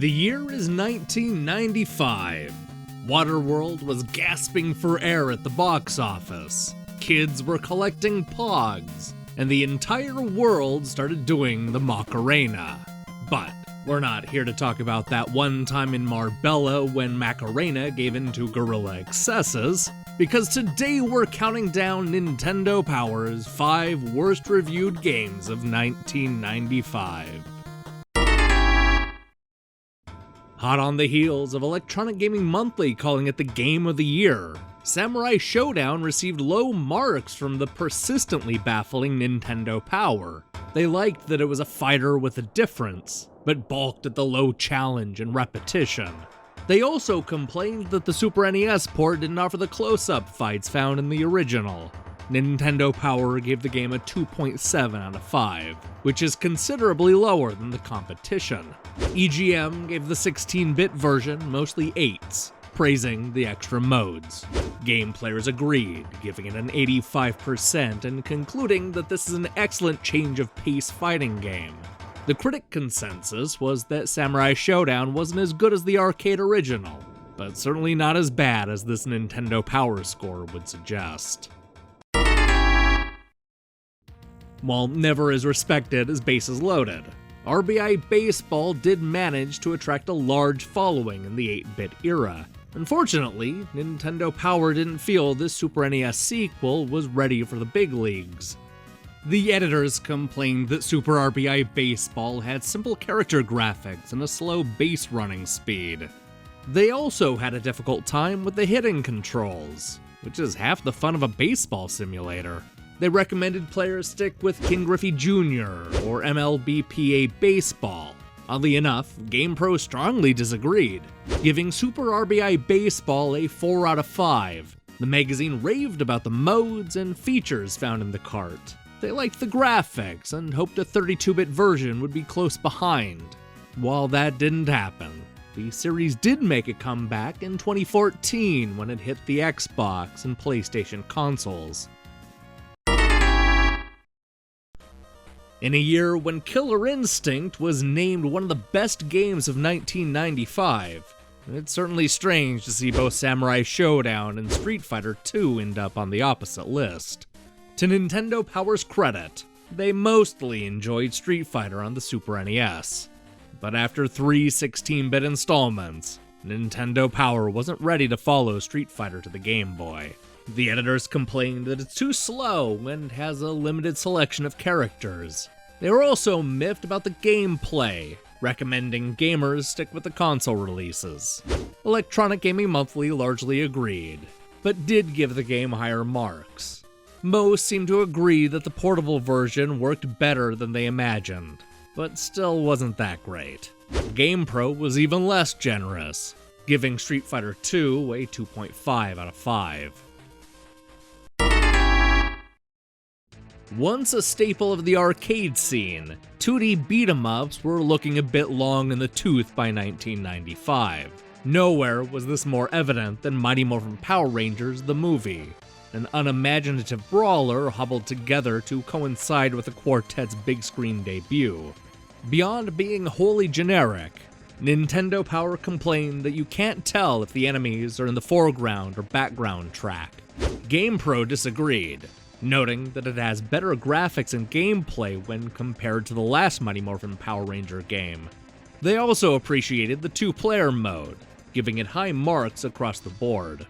The year is 1995. Waterworld was gasping for air at the box office. Kids were collecting pogs, and the entire world started doing the Macarena. But we're not here to talk about that one time in Marbella when Macarena gave in to guerilla excesses, because today we're counting down Nintendo Power's 5 worst reviewed games of 1995. Hot on the heels of Electronic Gaming Monthly calling it the Game of the Year, Samurai Shodown received low marks from the persistently baffling Nintendo Power. They liked that it was a fighter with a difference, but balked at the low challenge and repetition. They also complained that the Super NES port didn't offer the close-up fights found in the original. Nintendo Power gave the game a 2.7 out of 5, which is considerably lower than the competition. EGM gave the 16-bit version mostly 8s, praising the extra modes. Game players agreed, giving it an 85% and concluding that this is an excellent change of pace fighting game. The critic consensus was that Samurai Shodown wasn't as good as the arcade original, but certainly not as bad as this Nintendo Power score would suggest. While never as respected as Bases Loaded, RBI Baseball did manage to attract a large following in the 8-bit era. Unfortunately, Nintendo Power didn't feel this Super NES sequel was ready for the big leagues. The editors complained that Super RBI Baseball had simple character graphics and a slow base running speed. They also had a difficult time with the hitting controls, which is half the fun of a baseball simulator. They recommended players stick with King Griffey Jr. or MLBPA Baseball. Oddly enough, GamePro strongly disagreed, giving Super RBI Baseball a 4 out of 5. The magazine raved about the modes and features found in the cart. They liked the graphics and hoped a 32-bit version would be close behind. While that didn't happen, the series did make a comeback in 2014 when it hit the Xbox and PlayStation consoles. In a year when Killer Instinct was named one of the best games of 1995, it's certainly strange to see both Samurai Shodown and Street Fighter II end up on the opposite list. To Nintendo Power's credit, they mostly enjoyed Street Fighter on the Super NES. But after 3 16-bit installments, Nintendo Power wasn't ready to follow Street Fighter to the Game Boy. The editors complained that it's too slow and has a limited selection of characters. They were also miffed about the gameplay, recommending gamers stick with the console releases. Electronic Gaming Monthly largely agreed, but did give the game higher marks. Most seemed to agree that the portable version worked better than they imagined, but still wasn't that great. GamePro was even less generous, giving Street Fighter II a 2.5 out of 5. Once a staple of the arcade scene, 2D beat-em-ups were looking a bit long in the tooth by 1995. Nowhere was this more evident than Mighty Morphin Power Rangers the movie, an unimaginative brawler hobbled together to coincide with the quartet's big screen debut. Beyond being wholly generic, Nintendo Power complained that you can't tell if the enemies are in the foreground or background track. GamePro disagreed, noting that it has better graphics and gameplay when compared to the last Mighty Morphin Power Ranger game. They also appreciated the 2-player mode, giving it high marks across the board.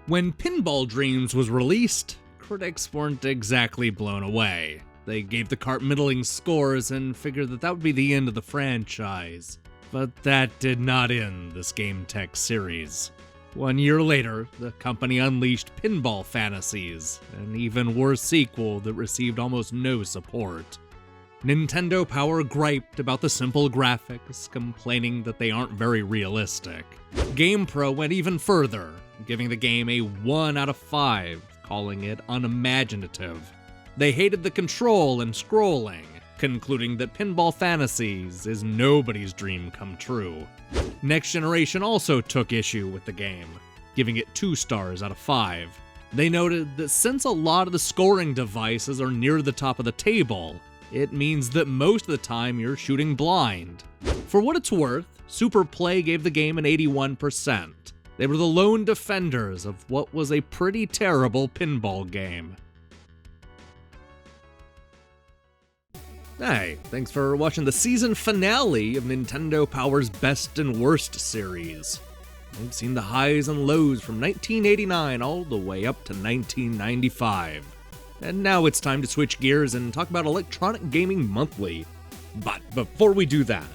When Pinball Dreams was released, critics weren't exactly blown away. They gave the cart middling scores and figured that would be the end of the franchise. But that did not end this Game Tech series. 1 year later, the company unleashed Pinball Fantasies, an even worse sequel that received almost no support. Nintendo Power griped about the simple graphics, complaining that they aren't very realistic. GamePro went even further, giving the game a 1 out of 5, calling it unimaginative. They hated the control and scrolling, concluding that Pinball Fantasies is nobody's dream come true. Next Generation also took issue with the game, giving it 2 stars out of 5. They noted that since a lot of the scoring devices are near the top of the table, it means that most of the time you're shooting blind. For what it's worth, Super Play gave the game an 81%. They were the lone defenders of what was a pretty terrible pinball game. Hey, thanks for watching the season finale of Nintendo Power's Best and Worst series. We've seen the highs and lows from 1989 all the way up to 1995. And now it's time to switch gears and talk about Electronic Gaming Monthly. But before we do that,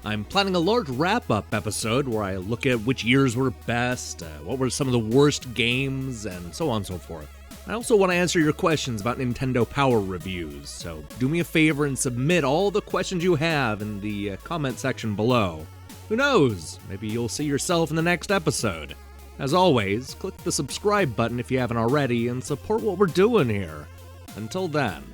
I'm planning a large wrap-up episode where I look at which years were best, what were some of the worst games, and so on and so forth. I also want to answer your questions about Nintendo Power reviews, so do me a favor and submit all the questions you have in the comment section below. Who knows, maybe you'll see yourself in the next episode. As always, click the subscribe button if you haven't already and support what we're doing here. Until then.